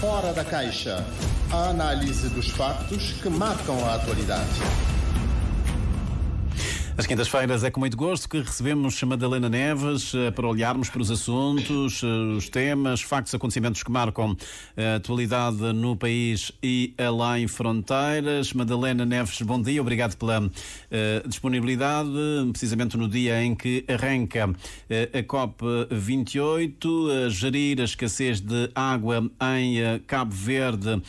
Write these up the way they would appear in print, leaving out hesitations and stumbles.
Fora da Caixa. A análise dos factos que marcam a atualidade. Às quintas-feiras é com muito gosto que recebemos Madalena Neves para olharmos para os assuntos, os temas, factos, acontecimentos que marcam a atualidade no país e além fronteiras. Madalena Neves, bom dia, obrigado pela disponibilidade, precisamente no dia em que arranca a COP28, a gerir a escassez de água em Cabo Verde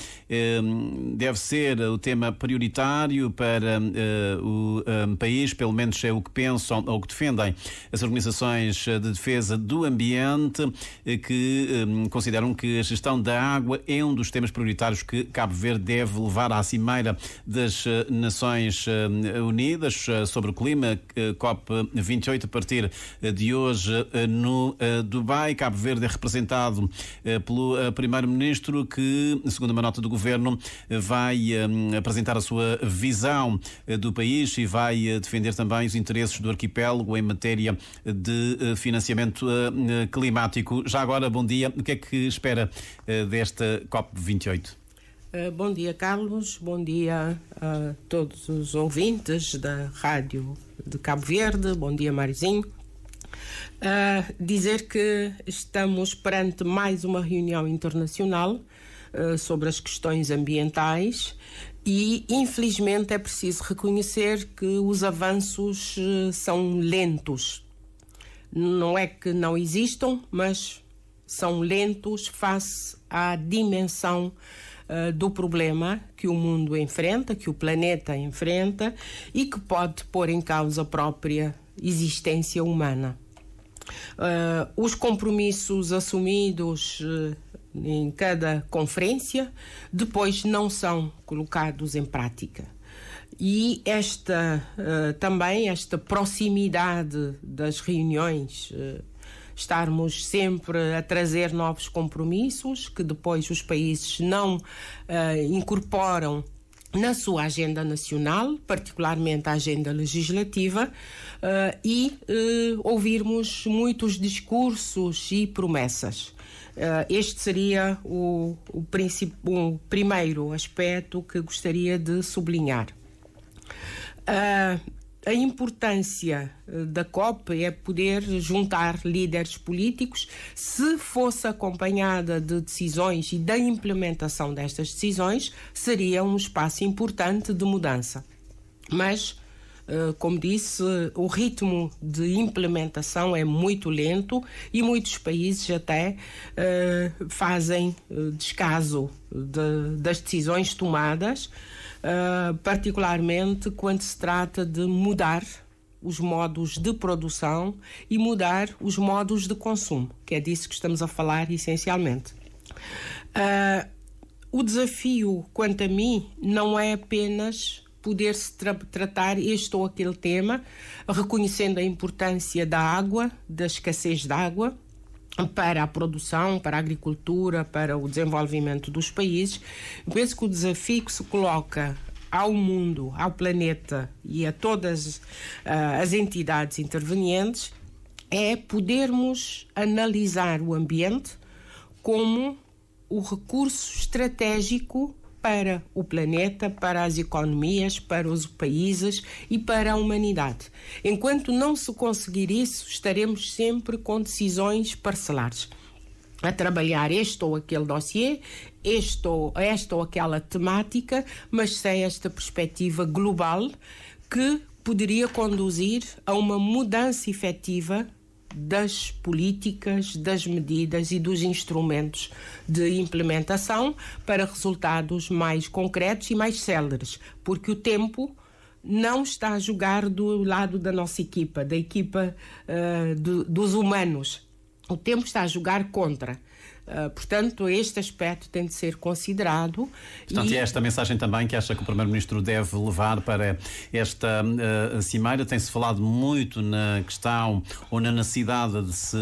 deve ser o tema prioritário para o país, pelo menos é o que pensam ou que defendem as organizações de defesa do ambiente, que consideram que a gestão da água é um dos temas prioritários que Cabo Verde deve levar à Cimeira das Nações Unidas sobre o clima, COP28, a partir de hoje no Dubai. Cabo Verde é representado pelo Primeiro-Ministro, que, segundo uma nota do Governo, vai apresentar a sua visão do país e vai defender também os interesses do arquipélago em matéria de financiamento climático. Já agora, bom dia. O que é que espera desta COP28? Bom dia, Carlos. Bom dia a todos os ouvintes da Rádio de Cabo Verde. Bom dia, Marizinho. Dizer que estamos perante mais uma reunião internacional sobre as questões ambientais e, infelizmente, é preciso reconhecer que os avanços são lentos. Não é que não existam, mas são lentos face à dimensão do problema que o mundo enfrenta, que o planeta enfrenta e que pode pôr em causa a própria existência humana. Os compromissos assumidos em cada conferência depois não são colocados em prática. E também esta proximidade das reuniões, estarmos sempre a trazer novos compromissos que depois os países não incorporam na sua agenda nacional, particularmente a agenda legislativa, e ouvirmos muitos discursos e promessas. Este seria o primeiro aspecto que gostaria de sublinhar. A importância da COP é poder juntar líderes políticos, se fosse acompanhada de decisões e da implementação destas decisões, seria um espaço importante de mudança. Mas, como disse, o ritmo de implementação é muito lento e muitos países até fazem descaso das decisões tomadas, particularmente quando se trata de mudar os modos de produção e mudar os modos de consumo, que é disso que estamos a falar essencialmente. O desafio, quanto a mim, não é apenas poder-se tratar este ou aquele tema, reconhecendo a importância da água, da escassez de água, para a produção, para a agricultura, para o desenvolvimento dos países. Eu penso que o desafio que se coloca ao mundo, ao planeta e a todas as entidades intervenientes é podermos analisar o ambiente como o recurso estratégico para o planeta, para as economias, para os países e para a humanidade. Enquanto não se conseguir isso, estaremos sempre com decisões parcelares, a trabalhar este ou aquele dossiê, esta ou aquela temática, mas sem esta perspectiva global que poderia conduzir a uma mudança efetiva das políticas, das medidas e dos instrumentos de implementação para resultados mais concretos e mais céleres, porque o tempo não está a jogar do lado da nossa equipa, da equipa dos humanos. O tempo está a jogar contra. Portanto, este aspecto tem de ser considerado. Portanto, e é esta mensagem também que acha que o Primeiro-Ministro deve levar para esta cimeira. Tem-se falado muito na questão ou na necessidade de se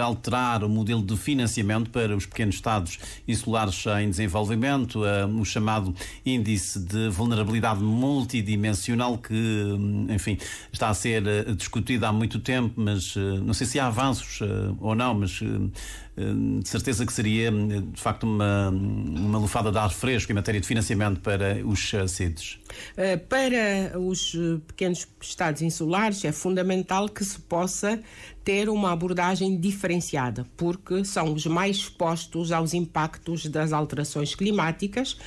alterar o modelo de financiamento para os pequenos Estados insulares em desenvolvimento, o chamado Índice de Vulnerabilidade Multidimensional, que, enfim, está a ser discutido há muito tempo, mas não sei se há avanços ou não, mas de certeza que seria, de facto, uma lufada de ar fresco em matéria de financiamento para os CIDs. Para os pequenos estados insulares é fundamental que se possa ter uma abordagem diferenciada, porque são os mais expostos aos impactos das alterações climáticas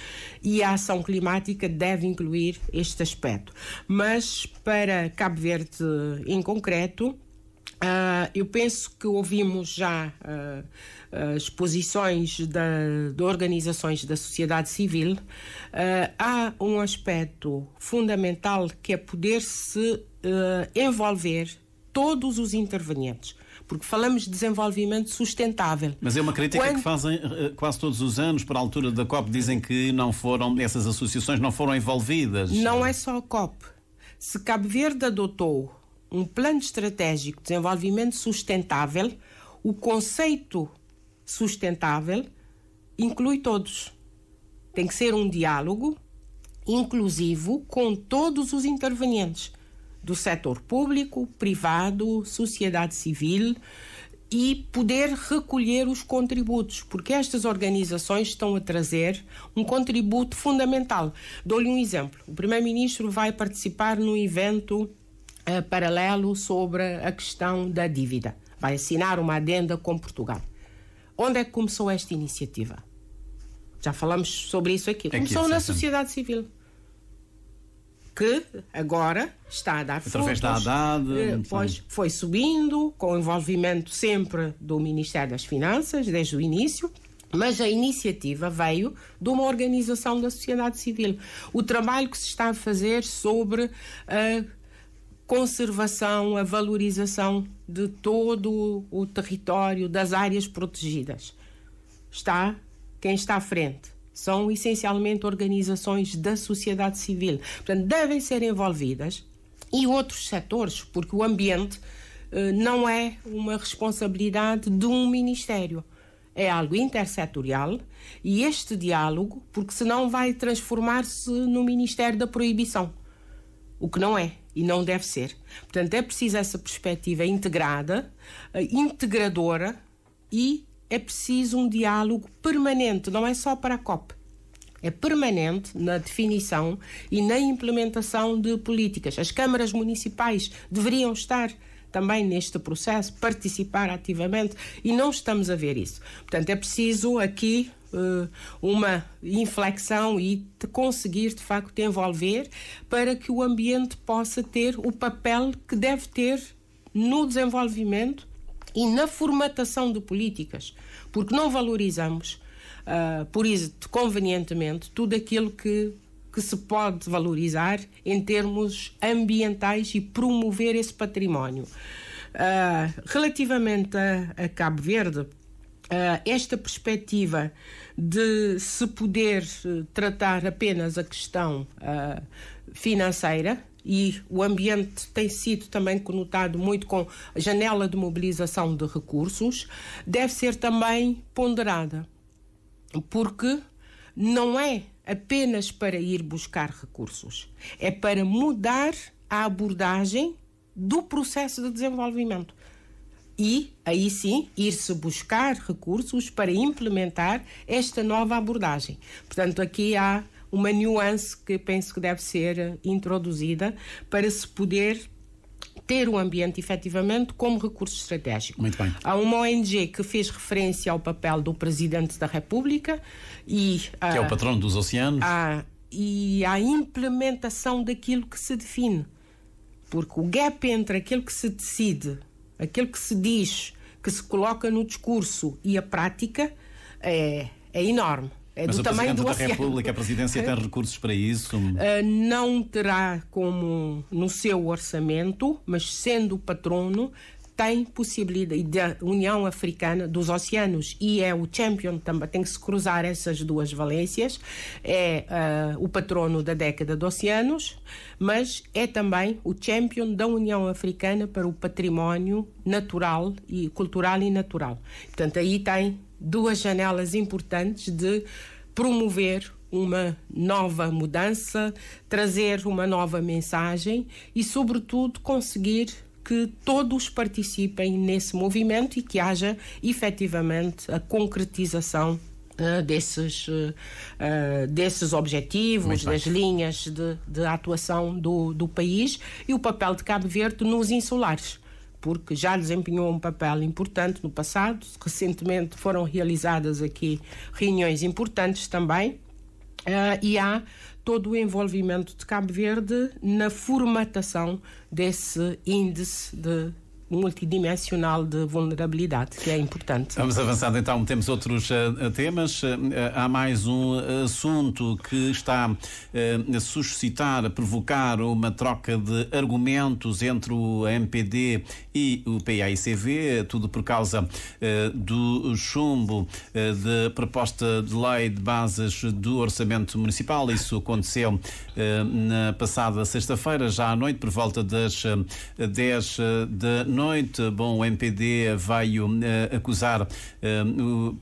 e a ação climática deve incluir este aspecto. Mas para Cabo Verde em concreto, eu penso que ouvimos já as posições de organizações da sociedade civil. Há um aspecto fundamental que é poder-se envolver todos os intervenientes, porque falamos de desenvolvimento sustentável. Mas é uma crítica que fazem quase todos os anos, para a altura da COP, dizem que essas associações não foram envolvidas. Não é só a COP. Se Cabo Verde adotou um plano estratégico de desenvolvimento sustentável, o conceito sustentável inclui todos. Tem que ser um diálogo inclusivo com todos os intervenientes do setor público, privado, sociedade civil, e poder recolher os contributos, porque estas organizações estão a trazer um contributo fundamental. Dou-lhe um exemplo. O Primeiro-Ministro vai participar num evento paralelo sobre a questão da dívida. Vai assinar uma adenda com Portugal. Onde é que começou esta iniciativa? Já falamos sobre isso aqui. Começou na sociedade civil, que agora está a dar frutos. Através da Haddad. Pois foi subindo, com o envolvimento sempre do Ministério das Finanças, desde o início, mas a iniciativa veio de uma organização da sociedade civil. O trabalho que se está a fazer sobre a conservação, a valorização de todo o território, das áreas protegidas. Quem está à frente são essencialmente organizações da sociedade civil. Portanto, devem ser envolvidas e outros setores, porque o ambiente não é uma responsabilidade de um ministério. É algo intersetorial e este diálogo, porque senão vai transformar-se no Ministério da Proibição, o que não é e não deve ser. Portanto, é preciso essa perspectiva integrada, integradora, e é preciso um diálogo permanente, não é só para a COP. É permanente na definição e na implementação de políticas. As câmaras municipais deveriam estar também neste processo, participar ativamente, e não estamos a ver isso. Portanto, é preciso aqui uma inflexão e conseguir, de facto, envolver para que o ambiente possa ter o papel que deve ter no desenvolvimento e na formatação de políticas, porque não valorizamos, por isso, convenientemente, tudo aquilo que se pode valorizar em termos ambientais e promover esse património. Relativamente a Cabo Verde, esta perspectiva de se poder tratar apenas a questão financeira, e o ambiente tem sido também conotado muito com a janela de mobilização de recursos, deve ser também ponderada, porque não é apenas para ir buscar recursos, é para mudar a abordagem do processo de desenvolvimento. E, aí sim, ir-se buscar recursos para implementar esta nova abordagem. Portanto, aqui há uma nuance que penso que deve ser introduzida para se poder ter o ambiente, efetivamente, como recurso estratégico. Muito bem. Há uma ONG que fez referência ao papel do Presidente da República e... que é o patrono dos oceanos. E à implementação daquilo que se define. Porque o gap entre aquilo que se decide, aquilo que se diz, que se coloca no discurso e a prática é enorme. É mas do o tamanho Presidente do da oceano. República, a Presidência tem recursos para isso? Não terá como no seu orçamento, mas sendo o patrono, tem possibilidade. Da União Africana dos Oceanos e é o champion também, tem que se cruzar essas duas valências, é o patrono da década de oceanos, mas é também o champion da União Africana para o património natural e cultural e natural. Portanto, aí tem duas janelas importantes de promover uma nova mudança, trazer uma nova mensagem e, sobretudo, conseguir que todos participem nesse movimento e que haja efetivamente a concretização desses objetivos, das linhas de atuação do país, e o papel de Cabo Verde nos insulares, porque já desempenhou um papel importante no passado. Recentemente foram realizadas aqui reuniões importantes também, e há todo o envolvimento de Cabo Verde na formatação desse índice multidimensional de vulnerabilidade, que é importante. Vamos avançando então, temos outros temas. Há mais um assunto que está a suscitar, a provocar uma troca de argumentos entre o MPD e o PAICV, tudo por causa do chumbo de proposta de lei de bases do Orçamento Municipal. Isso aconteceu na passada sexta-feira, já à noite, por volta das 10 da noite. Bom, o MPD veio acusar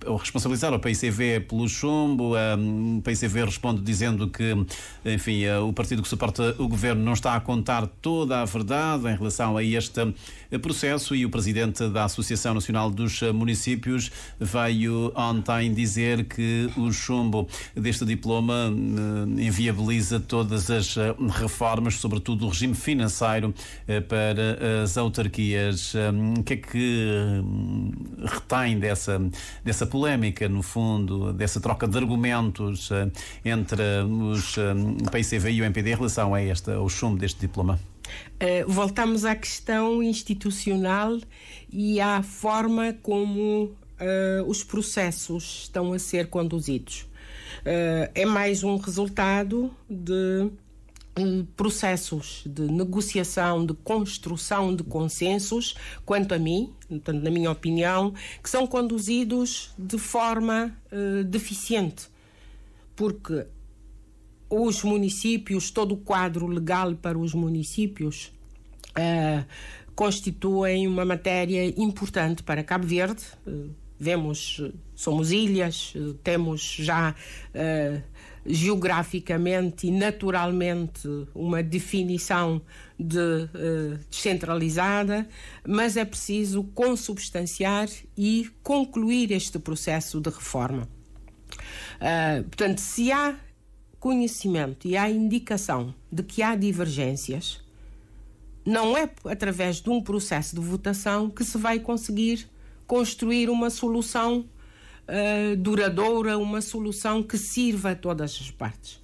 ou responsabilizar o PICV pelo chumbo. O PICV responde dizendo que, enfim, o partido que suporta o governo não está a contar toda a verdade em relação a este processo, e o presidente da Associação Nacional dos Municípios veio ontem dizer que o chumbo deste diploma inviabiliza todas as reformas, sobretudo o regime financeiro para as autarquias. O que é que retém dessa polémica, no fundo, dessa troca de argumentos entre os PICV e o MPD em relação ao chumbo deste diploma? Voltamos à questão institucional e à forma como os processos estão a ser conduzidos. É mais um resultado de processos de negociação, de construção de consensos, quanto a mim, portanto, na minha opinião, que são conduzidos de forma deficiente, porque os municípios, todo o quadro legal para os municípios constituem uma matéria importante para Cabo Verde. Somos ilhas, temos já geograficamente e naturalmente uma definição descentralizada, mas é preciso consubstanciar e concluir este processo de reforma. Portanto, se há conhecimento e há indicação de que há divergências, não é através de um processo de votação que se vai conseguir construir uma solução duradoura, uma solução que sirva a todas as partes.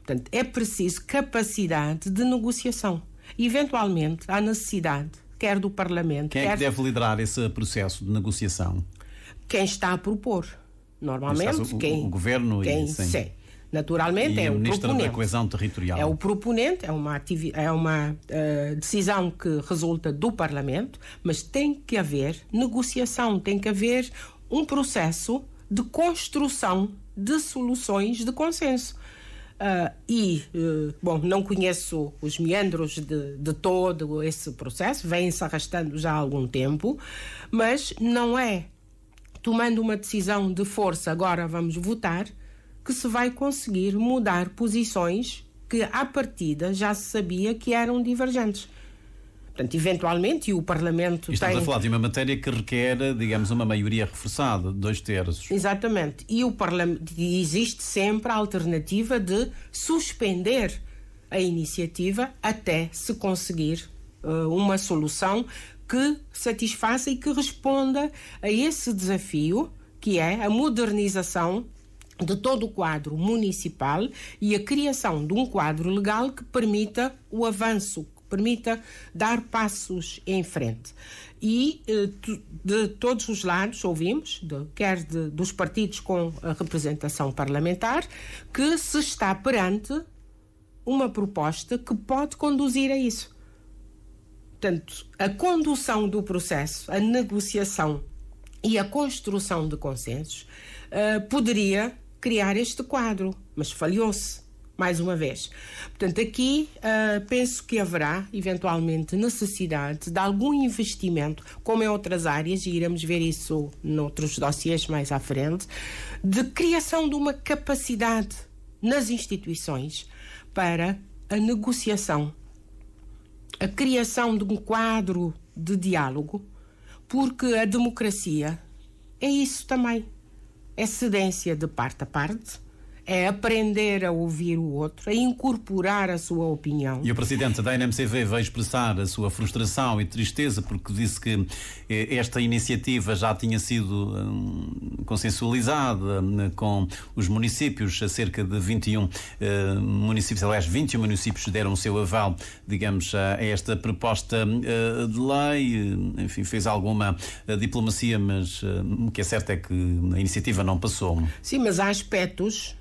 Portanto, é preciso capacidade de negociação. Eventualmente, há necessidade, quer do Parlamento... Quem é que deve liderar esse processo de negociação? Quem está a propor. Normalmente, o Governo sim. Naturalmente, é o Ministro da Coesão Territorial. É o proponente, é uma decisão que resulta do Parlamento, mas tem que haver negociação, tem que haver um processo de construção de soluções de consenso. Não conheço os meandros de todo esse processo, vem-se arrastando já há algum tempo, mas não é tomando uma decisão de força, agora vamos votar, que se vai conseguir mudar posições que, à partida, já se sabia que eram divergentes. Portanto, eventualmente, e o Parlamento Estamos a falar de uma matéria que requer, digamos, uma maioria reforçada, de 2/3. Exatamente. E o Parlamento, existe sempre a alternativa de suspender a iniciativa até se conseguir uma solução que satisfaça e que responda a esse desafio, que é a modernização de todo o quadro municipal e a criação de um quadro legal que permita o avanço, que permita dar passos em frente. E de todos os lados ouvimos, quer dos partidos com a representação parlamentar, que se está perante uma proposta que pode conduzir a isso. Portanto, a condução do processo, a negociação e a construção de consensos poderia criar este quadro, mas falhou-se, mais uma vez. Portanto, aqui penso que haverá, eventualmente, necessidade de algum investimento, como em outras áreas, e iremos ver isso noutros dossiês mais à frente, de criação de uma capacidade nas instituições para a negociação. a criação de um quadro de diálogo, porque a democracia é isso também. É cedência de parte a parte, é aprender a ouvir o outro, a incorporar a sua opinião. E o presidente da NMCV veio expressar a sua frustração e tristeza porque disse que esta iniciativa já tinha sido consensualizada com os municípios, cerca de 21 municípios, aliás, 21 municípios deram o seu aval, digamos, a esta proposta de lei. Enfim, fez alguma diplomacia, mas o que é certo é que a iniciativa não passou. Sim, mas há aspectos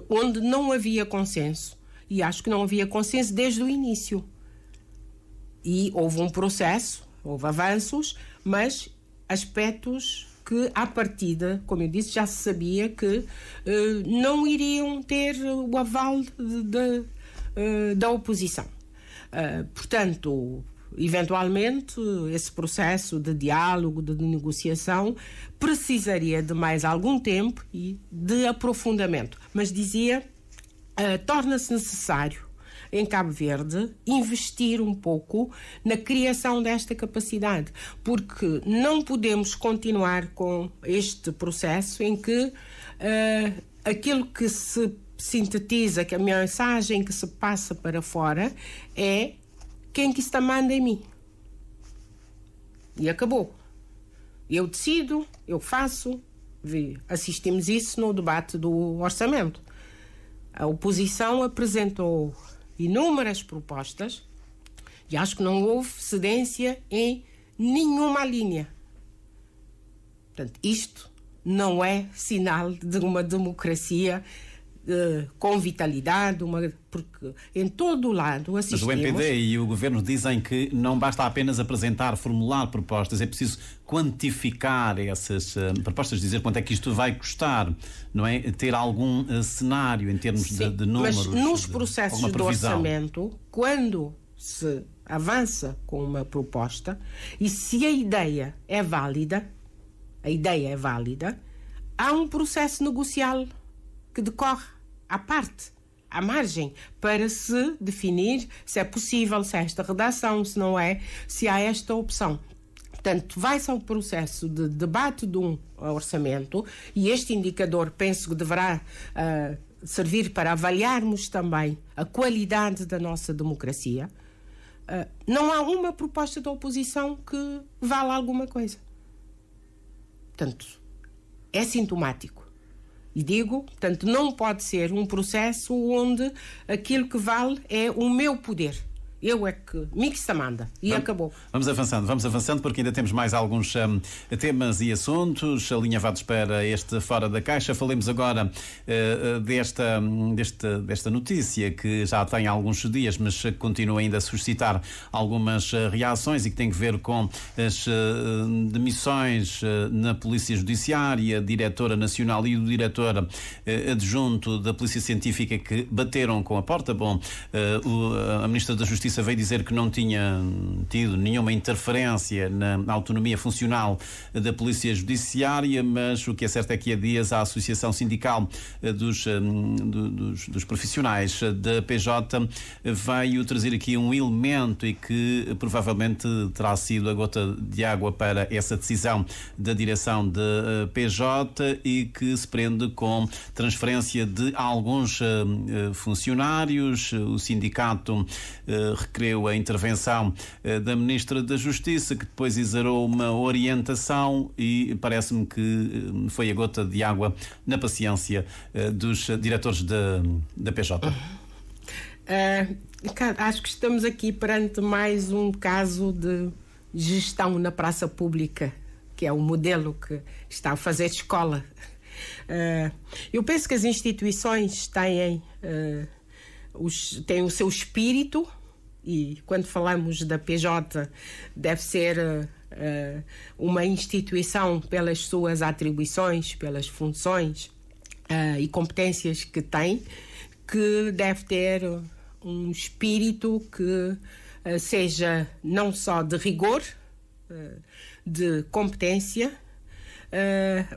onde não havia consenso. E acho que não havia consenso desde o início. E houve um processo, houve avanços, mas aspectos que, à partida, como eu disse, já se sabia que não iriam ter o aval da oposição. Portanto, eventualmente, esse processo de diálogo, de negociação, precisaria de mais algum tempo e de aprofundamento. Mas dizia, torna-se necessário, em Cabo Verde, investir um pouco na criação desta capacidade, porque não podemos continuar com este processo em que aquilo que se sintetiza, que a mensagem que se passa para fora é quem que está manda em mim. E acabou. Eu decido, eu faço. Assistimos isso no debate do orçamento. A oposição apresentou inúmeras propostas e acho que não houve cedência em nenhuma linha. Portanto, isto não é sinal de uma democracia com vitalidade, porque em todo o lado assistimos... Mas o MPD e o Governo dizem que não basta apenas apresentar, formular propostas, é preciso quantificar essas propostas, dizer quanto é que isto vai custar, não é? Ter algum cenário em termos de números. Mas nos processos de orçamento, quando se avança com uma proposta e se a ideia é válida, há um processo negocial que decorre à parte, à margem, para se definir se é possível, se é esta redação, se não é, se há esta opção. Portanto, vai-se ao processo de debate de um orçamento e este indicador penso que deverá servir para avaliarmos também a qualidade da nossa democracia. Não há uma proposta da oposição que vale alguma coisa. Portanto, é sintomático. E digo, portanto, não pode ser um processo onde aquilo que vale é o meu poder. Eu é que me que se manda. E acabou. Vamos avançando porque ainda temos mais alguns temas e assuntos alinhavados para este Fora da Caixa. Falemos agora desta notícia que já tem alguns dias, mas continua ainda a suscitar algumas reações e que tem que ver com as demissões na Polícia Judiciária, diretora nacional e o diretor adjunto da Polícia Científica que bateram com a porta. Bom, a Ministra da Justiça veio dizer que não tinha tido nenhuma interferência na autonomia funcional da Polícia Judiciária, mas o que é certo é que há dias a Associação Sindical dos Profissionais da PJ veio trazer aqui um elemento e que provavelmente terá sido a gota de água para essa decisão da direção da PJ e que se prende com transferência de alguns funcionários. O sindicato requereu a intervenção da Ministra da Justiça, que depois exarou uma orientação e parece-me que foi a gota de água na paciência dos diretores da PJ. Acho que estamos aqui perante mais um caso de gestão na praça pública, que é o modelo que está a fazer escola. Eu penso que as instituições têm o seu espírito e quando falamos da PJ deve ser uma instituição pelas suas atribuições, pelas funções e competências que tem, que deve ter um espírito que seja não só de rigor, de competência,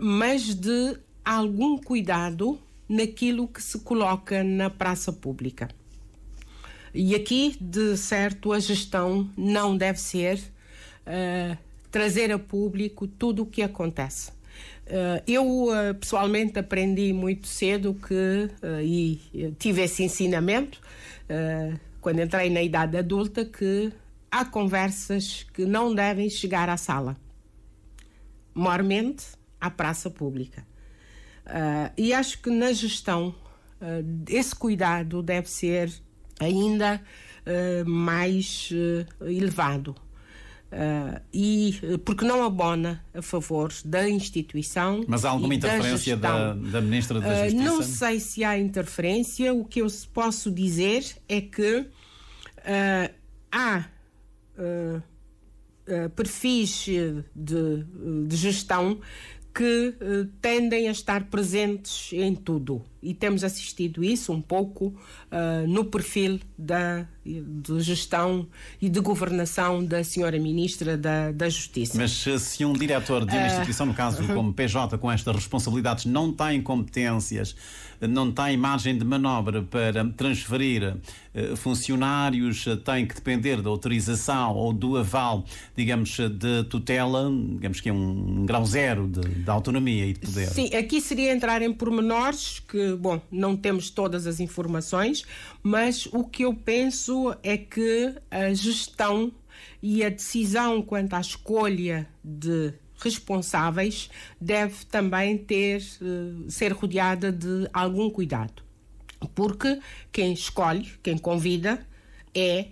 mas de algum cuidado naquilo que se coloca na praça pública. E aqui, de certo, a gestão não deve ser trazer a público tudo o que acontece. Eu, pessoalmente, aprendi muito cedo e tive esse ensinamento, quando entrei na idade adulta, que há conversas que não devem chegar à sala, mormente à praça pública. E acho que na gestão esse cuidado deve ser ainda mais elevado. Porque não abona a favor da instituição. Mas há alguma interferência da Ministra da Justiça? Não sei se há interferência. O que eu posso dizer é que há perfis de gestão que tendem a estar presentes em tudo. E temos assistido isso um pouco no perfil de gestão e de governação da senhora Ministra da Justiça. Mas se um diretor de uma instituição, no caso como PJ, com estas responsabilidades, não tem competências, não tem margem de manobra para transferir funcionários, tem que depender da autorização ou do aval, digamos, de tutela, digamos que é um grau zero de autonomia e de poder. Sim, aqui seria entrar em pormenores que, bom, não temos todas as informações, mas o que eu penso é que a gestão e a decisão quanto à escolha de responsáveis deve também ser rodeada de algum cuidado. Porque quem escolhe, quem convida, é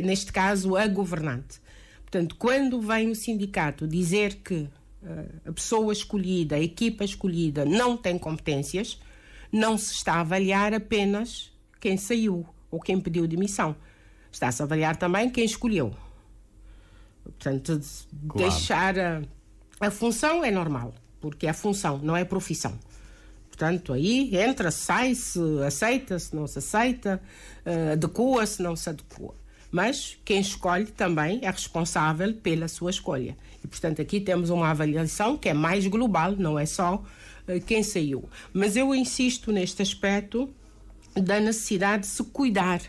neste caso, a governante. Portanto, quando vem o sindicato dizer que a pessoa escolhida, a equipa escolhida não tem competências, não se está a avaliar apenas quem saiu ou quem pediu demissão. Está-se a avaliar também quem escolheu. Portanto, claro, deixar a função é normal, porque é a função, não é a profissão. Portanto, aí entra, sai-se, aceita-se, não se aceita, adequa-se, não se adequa. Mas quem escolhe também é responsável pela sua escolha. E, portanto, aqui temos uma avaliação que é mais global, não é só quem saiu. Mas eu insisto neste aspecto da necessidade de se cuidar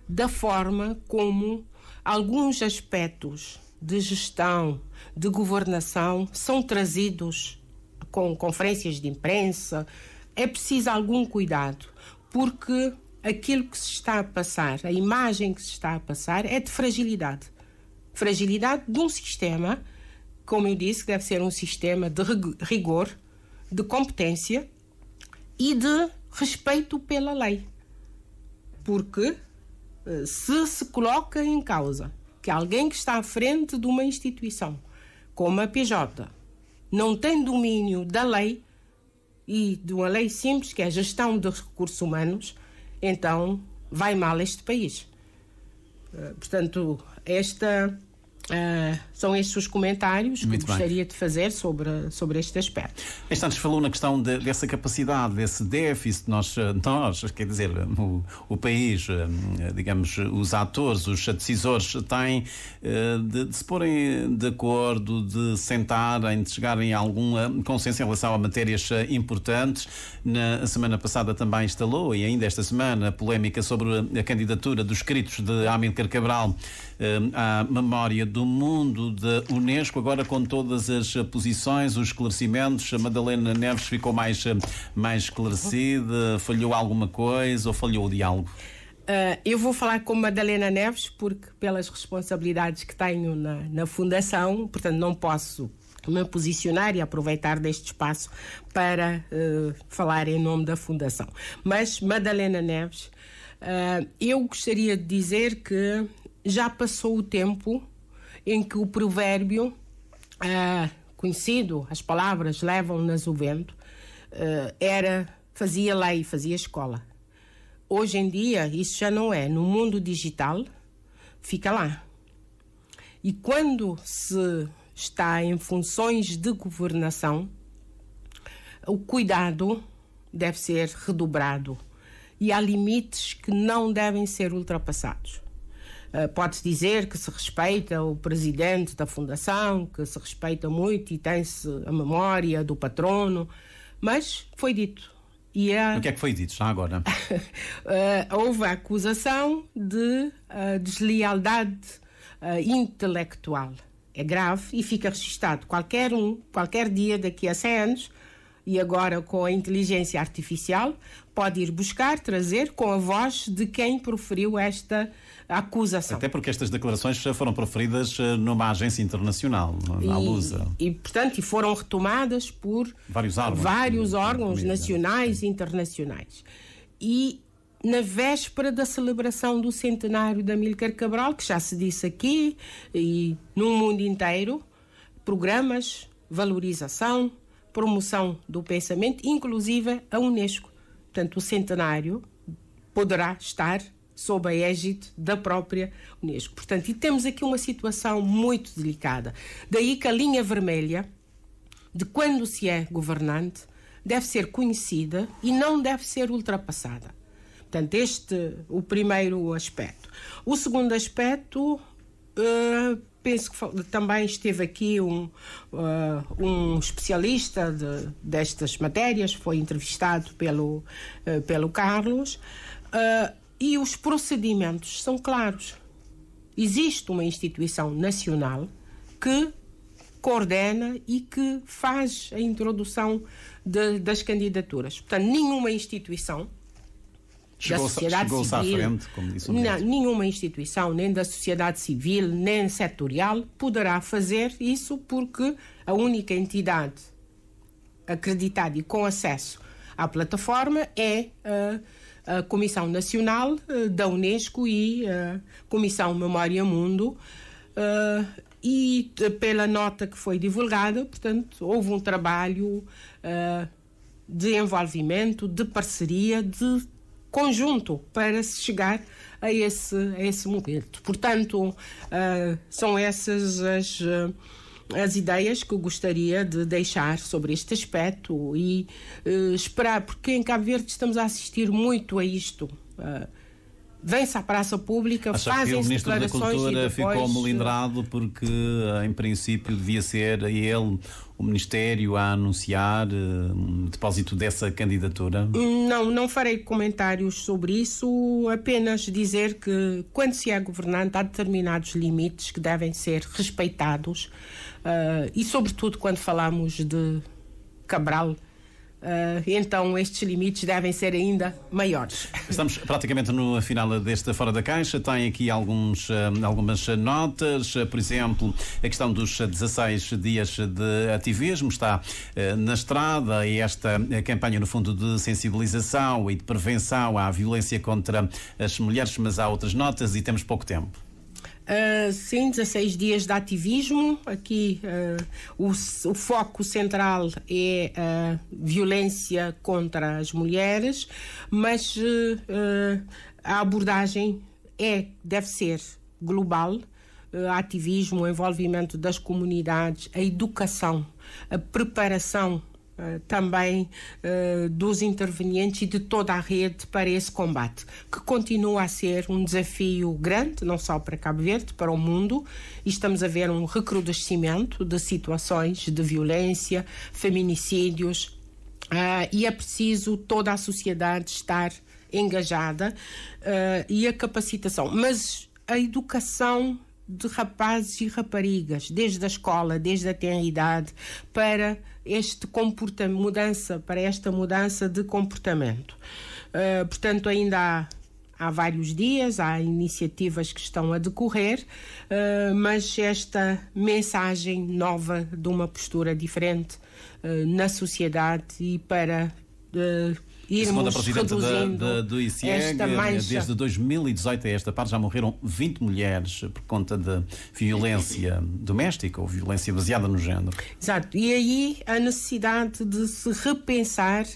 da forma como alguns aspectos de gestão, de governação, são trazidos com conferências de imprensa. É preciso algum cuidado, porque aquilo que se está a passar, a imagem que se está a passar é de fragilidade. Fragilidade de um sistema, como eu disse, que deve ser um sistema de rigor, de competência e de respeito pela lei. Porque se coloca em causa que alguém que está à frente de uma instituição, como a PJ, não tem domínio da lei e de uma lei simples, que é a gestão dos recursos humanos, então vai mal este país. Portanto, são estes os comentários que gostaria de fazer sobre este aspecto. Antes falou na questão dessa capacidade, desse déficit. Nós, quer dizer, o país, digamos, os atores, os decisores têm de se porem de acordo, de sentarem, de chegarem a algum consenso em relação a matérias importantes. Na semana passada também instalou, e ainda esta semana, a polémica sobre a candidatura dos escritos de Amílcar Cabral à memória do mundo da Unesco, agora com todas as posições, os esclarecimentos. A Madalena Neves ficou mais esclarecida? Falhou alguma coisa ou falhou o diálogo? Eu vou falar com Madalena Neves porque, pelas responsabilidades que tenho na Fundação, portanto não posso me posicionar e aproveitar deste espaço para falar em nome da Fundação. Mas, Madalena Neves, eu gostaria de dizer que já passou o tempo em que o provérbio conhecido, as palavras levam-nas o vento, fazia lei, fazia escola. Hoje em dia isso já não é. No mundo digital fica lá. E quando se está em funções de governação, o cuidado deve ser redobrado e há limites que não devem ser ultrapassados. Pode-se dizer que se respeita o presidente da Fundação, que se respeita muito e tem-se a memória do patrono, mas foi dito, O que é que foi dito já agora? Houve a acusação de deslealdade intelectual. É grave e fica registado qualquer dia daqui a 100 anos, e agora com a inteligência artificial, pode ir buscar, trazer com a voz de quem proferiu esta acusação. Até porque estas declarações foram proferidas numa agência internacional, na Lusa. Portanto, foram retomadas por vários órgãos nacionais e internacionais. E na véspera da celebração do centenário de Amílcar Cabral, que já se disse aqui, e no mundo inteiro, programas, valorização, promoção do pensamento, inclusive a Unesco. Portanto, o centenário poderá estar sob a égide da própria Unesco. Portanto, e temos aqui uma situação muito delicada. Daí que a linha vermelha de quando se é governante deve ser conhecida e não deve ser ultrapassada. Portanto, o primeiro aspecto. O segundo aspecto, penso que também esteve aqui um especialista destas matérias, foi entrevistado pelo Carlos, e os procedimentos são claros. Existe uma instituição nacional que coordena e que faz a introdução das candidaturas. Portanto, nenhuma instituição da sociedade civil, à frente, como disse nenhuma instituição, nem da sociedade civil, nem setorial, poderá fazer isso, porque a única entidade acreditada e com acesso à plataforma é a Comissão Nacional da Unesco e a Comissão Memória Mundo. E pela nota que foi divulgada, portanto, houve um trabalho de envolvimento, de parceria, de conjunto para se chegar a esse momento. Portanto, são essas as ideias que eu gostaria de deixar sobre este aspecto e esperar, porque em Cabo Verde estamos a assistir muito a isto. Vem-se à praça pública, fazem-se declarações. O Ministro da Cultura ficou melindrado porque, em princípio, devia ser ele, o Ministério, a anunciar o depósito dessa candidatura? Não farei comentários sobre isso, apenas dizer que, quando se é governante, há determinados limites que devem ser respeitados e, sobretudo, quando falamos de Cabral, então estes limites devem ser ainda maiores. Estamos praticamente no final desta Fora da Caixa. Tem aqui algumas notas, por exemplo, a questão dos 16 dias de ativismo está na estrada, e esta campanha, no fundo, de sensibilização e de prevenção à violência contra as mulheres, mas há outras notas e temos pouco tempo. Sim, 16 dias de ativismo. Aqui o foco central é a violência contra as mulheres, mas a abordagem deve ser global. Ativismo, o envolvimento das comunidades, a educação, a preparação também dos intervenientes e de toda a rede para esse combate, que continua a ser um desafio grande, não só para Cabo Verde, para o mundo, e estamos a ver um recrudescimento de situações de violência, feminicídios, e é preciso toda a sociedade estar engajada, e a capacitação, mas a educação de rapazes e raparigas, desde a escola, desde a tenridade, para esta mudança de comportamento. Portanto, ainda há vários dias, há iniciativas que estão a decorrer, mas esta mensagem nova de uma postura diferente na sociedade e para irmos reduzindo do ICEG, esta mancha. Desde 2018 a esta parte já morreram 20 mulheres por conta de violência doméstica ou violência baseada no género. Exato. E aí a necessidade de se repensar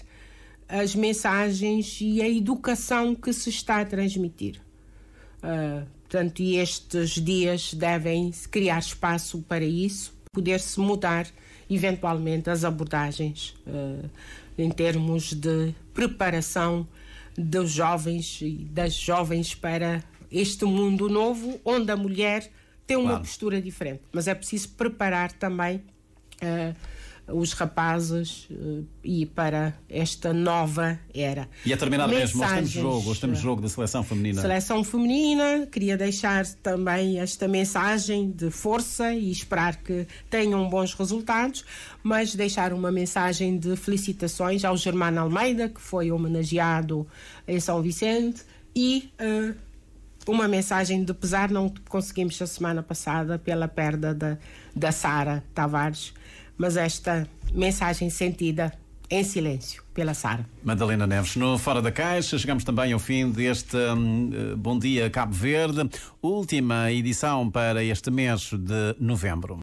as mensagens e a educação que se está a transmitir. Portanto, e estes dias devem criar espaço para isso, poder-se mudar eventualmente as abordagens em termos de preparação dos jovens e das jovens para este mundo novo, onde a mulher tem uma postura diferente. Mas é preciso preparar também os rapazes e para esta nova era. E a terminar mesmo, hoje temos jogo da seleção feminina. Seleção feminina, queria deixar também esta mensagem de força e esperar que tenham bons resultados, mas deixar uma mensagem de felicitações ao Germano Almeida, que foi homenageado em São Vicente, e uma mensagem de pesar. Não conseguimos a semana passada pela perda da Sara Tavares, mas esta mensagem sentida em silêncio pela Sara. Madalena Neves, no Fora da Caixa, chegamos também ao fim deste Bom Dia Cabo Verde, última edição para este mês de novembro.